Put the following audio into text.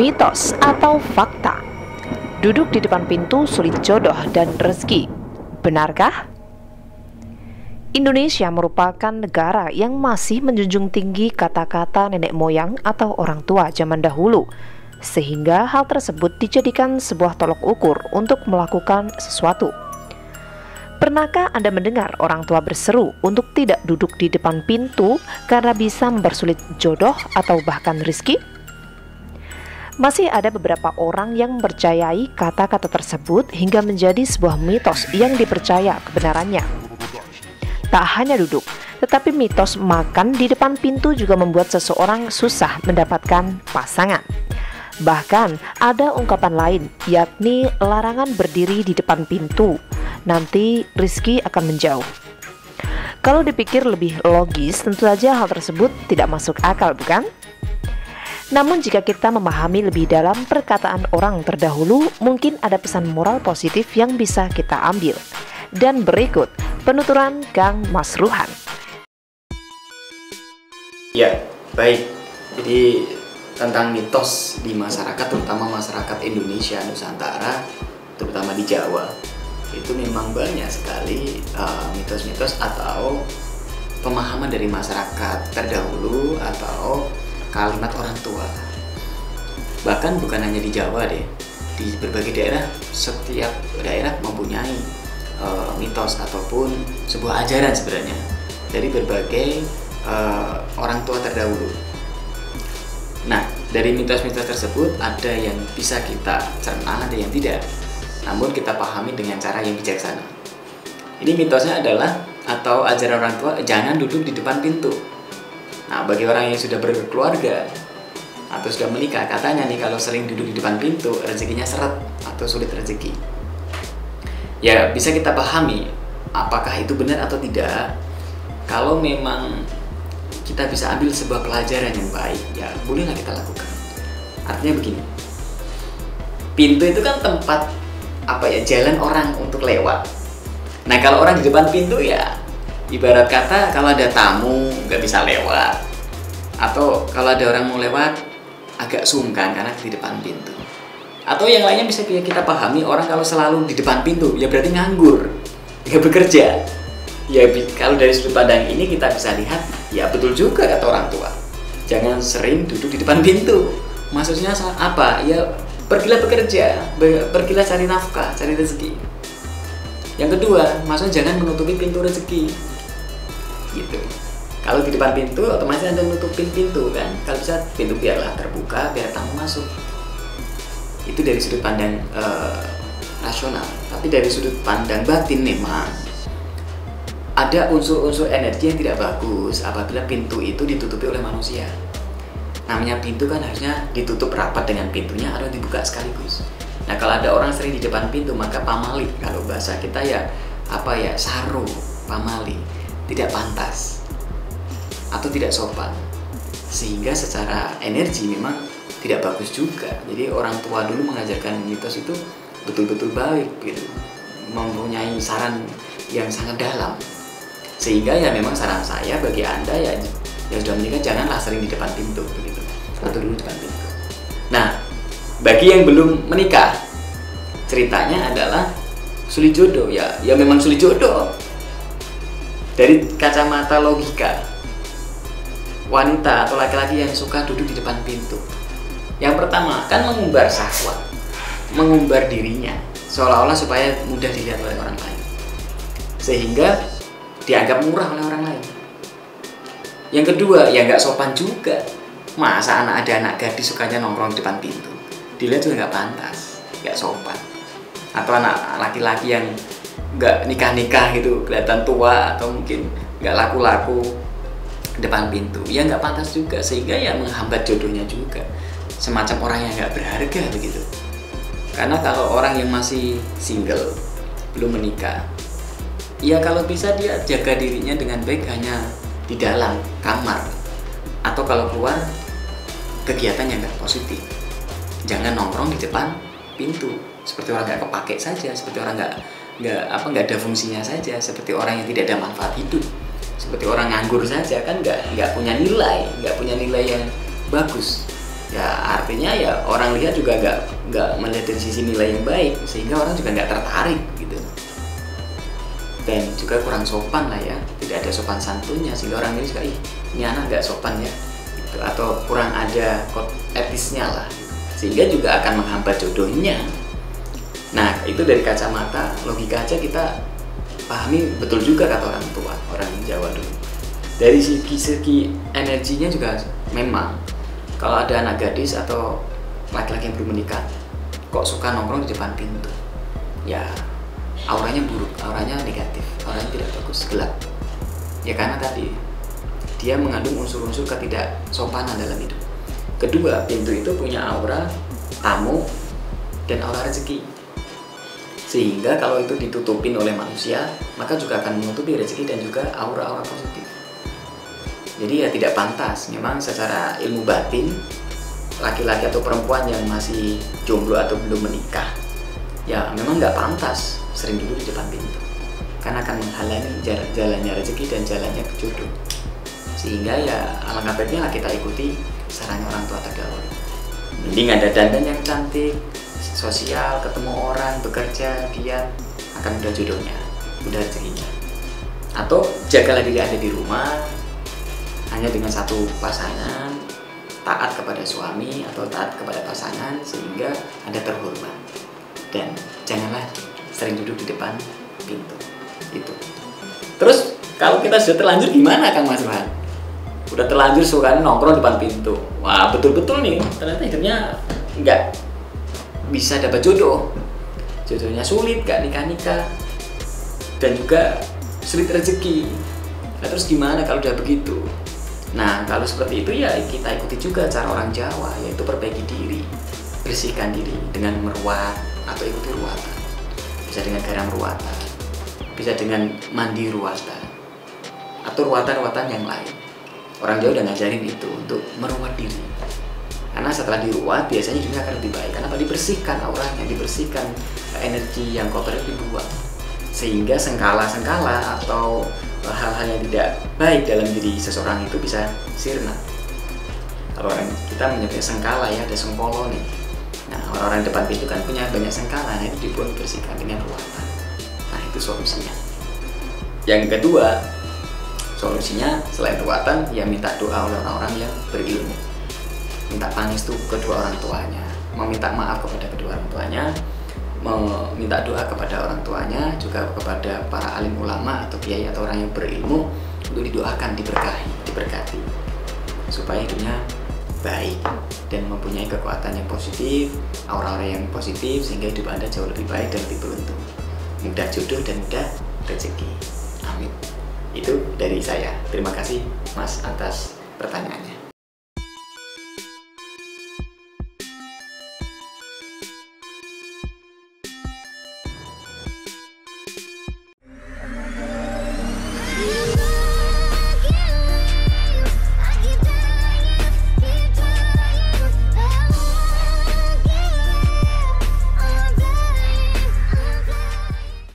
Mitos atau fakta? Duduk di depan pintu sulit jodoh dan rezeki. Benarkah? Indonesia merupakan negara yang masih menjunjung tinggi kata-kata nenek moyang atau orang tua zaman dahulu, sehingga hal tersebut dijadikan sebuah tolok ukur untuk melakukan sesuatu. Pernahkah Anda mendengar orang tua berseru untuk tidak duduk di depan pintu karena bisa mempersulit jodoh atau bahkan rezeki? Masih ada beberapa orang yang mempercayai kata-kata tersebut hingga menjadi sebuah mitos yang dipercaya kebenarannya. Tak hanya duduk, tetapi mitos makan di depan pintu juga membuat seseorang susah mendapatkan pasangan. Bahkan ada ungkapan lain, yakni larangan berdiri di depan pintu, nanti rezeki akan menjauh. Kalau dipikir lebih logis, tentu saja hal tersebut tidak masuk akal, bukan? Namun jika kita memahami lebih dalam perkataan orang terdahulu, mungkin ada pesan moral positif yang bisa kita ambil. Dan berikut penuturan Kang Mas Ruhan. Ya, baik. Jadi tentang mitos di masyarakat, terutama masyarakat Indonesia Nusantara, terutama di Jawa, itu memang banyak sekali mitos-mitos atau pemahaman dari masyarakat terdahulu atau kalimat orang tua. Bahkan bukan hanya di Jawa deh, di berbagai daerah, setiap daerah mempunyai mitos ataupun sebuah ajaran sebenarnya dari berbagai orang tua terdahulu. Nah, dari mitos-mitos tersebut ada yang bisa kita cerna, ada yang tidak. Namun kita pahami dengan cara yang bijaksana. Ini mitosnya adalah atau ajaran orang tua, jangan duduk di depan pintu. Nah, bagi orang yang sudah berkeluarga atau sudah menikah, katanya nih kalau sering duduk di depan pintu, rezekinya seret atau sulit rezeki. Ya, bisa kita pahami apakah itu benar atau tidak. Kalau memang kita bisa ambil sebuah pelajaran yang baik, ya bolehlah kita lakukan. Artinya begini, pintu itu kan tempat jalan orang untuk lewat. Nah, kalau orang di depan pintu ya ibarat kata kalau ada tamu nggak bisa lewat, atau kalau ada orang mau lewat agak sungkan karena di depan pintu. Atau yang lainnya bisa kita pahami, orang kalau selalu di depan pintu ya berarti nganggur, nggak bekerja. Ya kalau dari sudut pandang ini kita bisa lihat, ya betul juga kata orang tua, jangan sering duduk di depan pintu. Maksudnya apa? Ya pergilah bekerja, pergilah cari nafkah, cari rezeki. Yang kedua, maksudnya jangan menutupi pintu rezeki. Gitu. Kalau di depan pintu otomatis Anda menutupin pintu kan. Kalau bisa pintu biarlah terbuka biar tamu masuk. Itu dari sudut pandang rasional. Tapi dari sudut pandang batin memang ada unsur-unsur energi yang tidak bagus apabila pintu itu ditutupi oleh manusia. Namanya pintu kan harusnya ditutup rapat dengan pintunya atau dibuka sekaligus. Nah, kalau ada orang sering di depan pintu, maka pamali, kalau bahasa kita ya saru, pamali, tidak pantas atau tidak sopan, sehingga secara energi memang tidak bagus juga. Jadi orang tua dulu mengajarkan mitos itu betul-betul baik gitu, mempunyai saran yang sangat dalam, sehingga ya memang saran saya bagi Anda yang sudah menikah, janganlah sering di depan pintu begitu, atau dulu di depan pintu. Nah, bagi yang belum menikah, ceritanya adalah sulit jodoh. Ya memang sulit jodoh. Dari kacamata logika, wanita atau laki-laki yang suka duduk di depan pintu, yang pertama kan mengumbar syahwat, mengumbar dirinya, seolah-olah supaya mudah dilihat oleh orang lain, sehingga dianggap murah oleh orang lain. Yang kedua, ya nggak sopan juga. Masa ada anak gadis sukanya nongkrong di depan pintu, dilihat juga nggak pantas, nggak sopan. Atau anak laki-laki yang nggak nikah-nikah gitu, kelihatan tua atau mungkin nggak laku-laku depan pintu, ya nggak pantas juga, sehingga ya menghambat jodohnya juga, semacam orang yang nggak berharga begitu. Karena kalau orang yang masih single, belum menikah, ya kalau bisa dia jaga dirinya dengan baik hanya di dalam kamar, atau kalau keluar kegiatannya nggak positif. Jangan nongkrong di depan pintu seperti orang nggak kepake saja, seperti orang nggak ada fungsinya saja, seperti orang yang tidak ada manfaat hidup, seperti orang nganggur saja kan, nggak punya nilai yang bagus. Ya artinya ya orang lihat juga nggak melihat dari sisi nilai yang baik, sehingga orang juga nggak tertarik gitu. Dan juga kurang sopan lah ya, tidak ada sopan santunnya, sehingga orang ini juga ini anak nggak sopan ya gitu. Atau kurang ada kode etisnya lah, sehingga juga akan menghambat jodohnya. Nah itu dari kacamata logika aja kita pahami betul juga kata orang tua, orang Jawa dulu. Dari segi energinya juga memang kalau ada anak gadis atau laki-laki yang belum menikah kok suka nongkrong di depan pintu, ya auranya buruk, auranya negatif, auranya tidak bagus, gelap. Ya karena tadi dia mengandung unsur-unsur ketidaksopanan dalam hidup. Kedua, pintu itu punya aura tamu dan aura rezeki, sehingga kalau itu ditutupin oleh manusia maka juga akan menutupi rezeki dan juga aura-aura positif. Jadi ya tidak pantas, memang secara ilmu batin laki-laki atau perempuan yang masih jomblo atau belum menikah ya memang nggak pantas sering duduk di depan pintu, karena akan menghalangi jalannya rezeki dan jalannya jodoh. Sehingga ya alangkah baiknya lah kita ikuti sarannya orang tua terdahulu. Mending ada dandan yang cantik, sosial, ketemu orang, bekerja, giat, akan mudah jodohnya, mudah rezekinya. Atau jagalah diri Anda di rumah hanya dengan satu pasangan, taat kepada suami atau taat kepada pasangan sehingga Anda terhormat. Dan janganlah sering duduk di depan pintu itu. Terus kalau kita sudah terlanjur gimana Kang Mas Rohan? Udah terlanjur suka nongkrong depan pintu, wah betul-betul nih ternyata hidupnya nggak bisa dapat jodoh, jodohnya sulit, gak nikah-nikah, dan juga sulit rezeki. Nah terus gimana kalau udah begitu? Nah kalau seperti itu ya kita ikuti juga cara orang Jawa, yaitu perbaiki diri, bersihkan diri dengan meruat atau ikuti ruatan. Bisa dengan garam ruatan, bisa dengan mandi ruatan, atau ruatan-ruatan yang lain. Orang Jawa udah ngajarin itu untuk meruat diri, karena setelah diruat biasanya hidupnya akan lebih baik. Kenapa? Dibersihkan auranya, dibersihkan energi yang kotor itu dibuang, sehingga sengkala-sengkala atau hal-hal yang tidak baik dalam diri seseorang itu bisa sirna. Kalau kita menyebutnya sengkala ya, ada sengkolo nih. Nah orang-orang depan pintu kan punya banyak sengkala, nah itu dibuang, dibersihkan dengan ruatan. Nah itu solusinya. Yang kedua, solusinya selain ruatan ya minta doa oleh orang-orang yang berilmu, minta pangestu kedua orang tuanya, meminta maaf kepada kedua orang tuanya, meminta doa kepada orang tuanya, juga kepada para alim ulama atau kiai atau orang yang berilmu untuk didoakan, diberkati supaya hidupnya baik dan mempunyai kekuatan yang positif, aura-aura yang positif, sehingga hidup Anda jauh lebih baik dan lebih beruntung, mudah jodoh dan mudah rezeki. Amin. Itu dari saya. Terima kasih Mas atas pertanyaannya.